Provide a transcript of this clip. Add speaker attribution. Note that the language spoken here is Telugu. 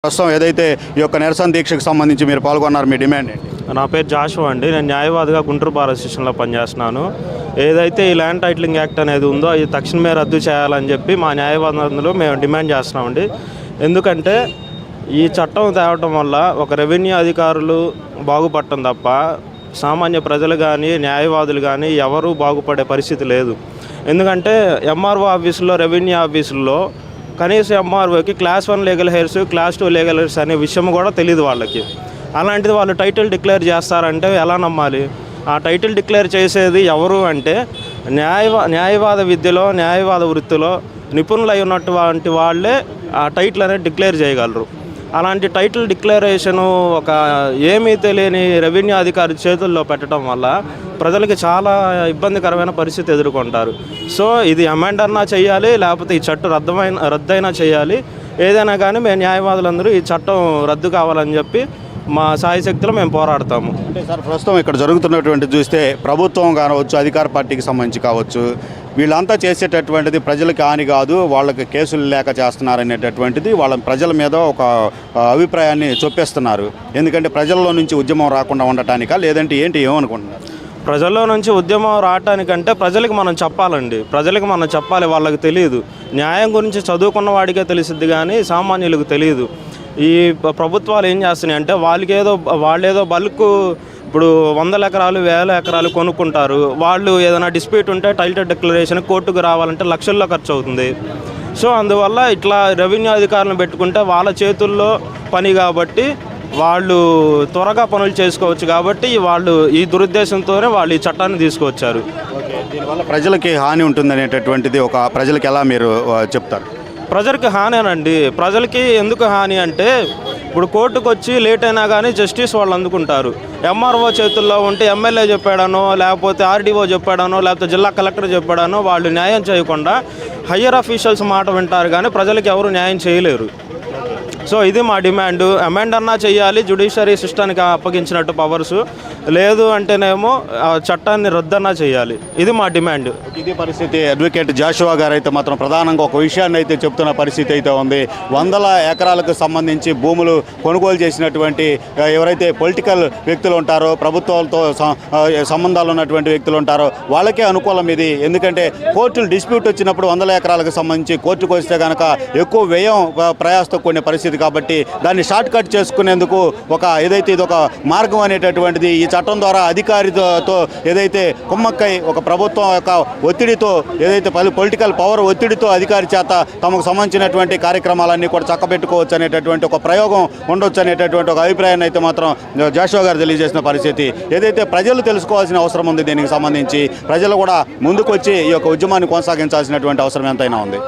Speaker 1: ప్రస్తుతం ఏదైతే ఈ యొక్క నిరసన దీక్షకు సంబంధించి మీరు పాల్గొన్నారు, మీ డిమాండ్ ఏంటి?
Speaker 2: నా పేరు జాషువా అండి. నేను న్యాయవాదిగా గుంటూరు బార్ అసోసియేషన్లో పనిచేస్తున్నాను. ఏదైతే ఈ ల్యాండ్ టైటిలింగ్ యాక్ట్ అనేది ఉందో అది తక్షణమే రద్దు చేయాలని చెప్పి మా న్యాయవాదులు మేము డిమాండ్ చేస్తున్నామండి. ఎందుకంటే ఈ చట్టం తేవటం వల్ల ఒక రెవెన్యూ అధికారులు బాగుపడటం తప్ప సామాన్య ప్రజలు కానీ న్యాయవాదులు కానీ ఎవరూ బాగుపడే పరిస్థితి లేదు. ఎందుకంటే ఎంఆర్ఓ ఆఫీసుల్లో, రెవెన్యూ ఆఫీసుల్లో కనీసం ఎంఆర్ఓకి class 1 legal heirs, class 2 legal heirs అనే విషయం కూడా తెలియదు వాళ్ళకి. అలాంటిది వాళ్ళు టైటిల్ డిక్లేర్ చేస్తారంటే ఎలా నమ్మాలి? ఆ టైటిల్ డిక్లేర్ చేసేది ఎవరు అంటే న్యాయవాద విద్యలో, న్యాయవాద వృత్తిలో నిపుణులై ఉన్నటువంటి వాళ్ళే ఆ టైటిల్ అనేది డిక్లేర్ చేయగలరు. అలాంటి టైటిల్ డిక్లరేషను ఒక ఏమీ తెలియని రెవెన్యూ అధికారి చేతుల్లో పెట్టడం వల్ల ప్రజలకి చాలా ఇబ్బందికరమైన పరిస్థితి ఎదుర్కొంటారు. సో ఇది అమెండ్ అన్నా చేయాలి, లేకపోతే ఈ చట్టం రద్దయినా చేయాలి. ఏదైనా కానీ మేము న్యాయవాదులందరూ ఈ చట్టం రద్దు కావాలని చెప్పి మా సాయశక్తిలో మేము పోరాడతాము.
Speaker 1: అంటే సార్, ప్రస్తుతం ఇక్కడ జరుగుతున్నటువంటి చూస్తే ప్రభుత్వం కావచ్చు, అధికార పార్టీకి సంబంధించి కావచ్చు, వీళ్ళంతా చేసేటటువంటిది ప్రజలకు హాని కాదు, వాళ్ళకి కేసులు లేక చేస్తున్నారనేటటువంటిది వాళ్ళ ప్రజల మీద ఒక అభిప్రాయాన్ని చొప్పేస్తున్నారు. ఎందుకంటే ప్రజల్లో నుంచి ఉద్యమం రాకుండా ఉండటానికా, లేదంటే ఏంటి, ఏమనుకుంటున్నారు?
Speaker 2: ప్రజల్లో నుంచి ఉద్యమం రావటానికంటే ప్రజలకు మనం చెప్పాలండి. ప్రజలకు మనం చెప్పాలి. వాళ్ళకి తెలియదు. న్యాయం గురించి చదువుకున్న వాడికే తెలిసిద్ది కానీ సామాన్యులకు తెలియదు. ఈ ప్రభుత్వాలు ఏం చేస్తున్నాయి అంటే వాళ్ళేదో బల్క్ ఇప్పుడు 100 ఎకరాలు 1000 ఎకరాలు కొనుక్కుంటారు. వాళ్ళు ఏదైనా డిస్ప్యూట్ ఉంటే టైటిల్ డిక్లరేషన్ కోర్టుకు రావాలంటే లక్షల్లో ఖర్చు అవుతుంది. సో అందువల్ల ఇట్లా రెవెన్యూ అధికారులను పెట్టుకుంటే వాళ్ళ చేతుల్లో పని కాబట్టి వాళ్ళు త్వరగా పనులు చేసుకోవచ్చు. కాబట్టి వాళ్ళు ఈ దురుద్దేశంతోనే వాళ్ళు ఈ చట్టాన్ని తీసుకువచ్చారు.
Speaker 1: దీనివల్ల ప్రజలకి హాని ఉంటుందనేటటువంటిది ప్రజలకి ఎలా మీరు చెప్తారు?
Speaker 2: ప్రజలకి హానేనండి. ప్రజలకి ఎందుకు హాని అంటే ఇప్పుడు కోర్టుకు వచ్చి లేట్ అయినా కానీ జస్టిస్ వాళ్ళు అందుకుంటారు. ఎంఆర్ఓ చేతుల్లో ఉంటే ఎమ్మెల్యే చెప్పాడనో, లేకపోతే ఆర్డీఓ చెప్పాడనో, లేకపోతే జిల్లా కలెక్టర్ చెప్పాడనో వాళ్ళు న్యాయం చేయకుండా హయ్యర్ అఫీషియల్స్ మాట వింటారు కానీ ప్రజలకు ఎవరు న్యాయం చేయలేరు. సో ఇది మా డిమాండ్. అమెండ్ అన్నా చేయాలి, జ్యుడిషియరీ సిస్టానికి అప్పగించినట్టు పవర్స్ లేదు అంటేనేమో చట్టాన్ని రద్దన్నా చేయాలి. ఇది మా డిమాండ్.
Speaker 1: ఇది పరిస్థితి. అడ్వకేట్ జాషువా గారు అయితే మాత్రం ప్రధానంగా ఒక విషయాన్ని అయితే చెప్తున్న పరిస్థితి అయితే ఉంది. 100 ఎకరాలకు సంబంధించి భూములు కొనుగోలు చేసినటువంటి ఎవరైతే పొలిటికల్ వ్యక్తులు ఉంటారో, ప్రభుత్వాలతో సంబంధాలు ఉన్నటువంటి వ్యక్తులు ఉంటారో వాళ్ళకే అనుకూలం ఇది. ఎందుకంటే కోర్టులు డిస్ప్యూట్ వచ్చినప్పుడు 100 ఎకరాలకు సంబంధించి కోర్టుకు వస్తే కనుక ఎక్కువ వ్యయం ప్రయాసతో కూడిన పరిస్థితి కాబట్టి దాన్ని షార్ట్ కట్ చేసుకునేందుకు ఏదైతే ఇది ఒక మార్గం అనేటటువంటిది ఈ చట్టం ద్వారా అధికారితో ఏదైతే కుమ్మక్కై ఒక ప్రభుత్వం యొక్క ఒత్తిడితో ఏదైతే పొలిటికల్ పవర్ ఒత్తిడితో అధికారి చేత తమకు సంబంధించినటువంటి కార్యక్రమాలన్నీ కూడా చక్కబెట్టుకోవచ్చు అనేటటువంటి ఒక ప్రయోగం ఉండొచ్చు అనేటటువంటి ఒక అభిప్రాయాన్ని అయితే మాత్రం జాషువా గారు తెలియజేసిన పరిస్థితి. ఏదైతే ప్రజలు తెలుసుకోవాల్సిన అవసరం ఉంది, దీనికి సంబంధించి ప్రజలు కూడా ముందుకు వచ్చి ఈ యొక్క ఉద్యమాన్ని కొనసాగించాల్సినటువంటి అవసరం ఎంతైనా ఉంది.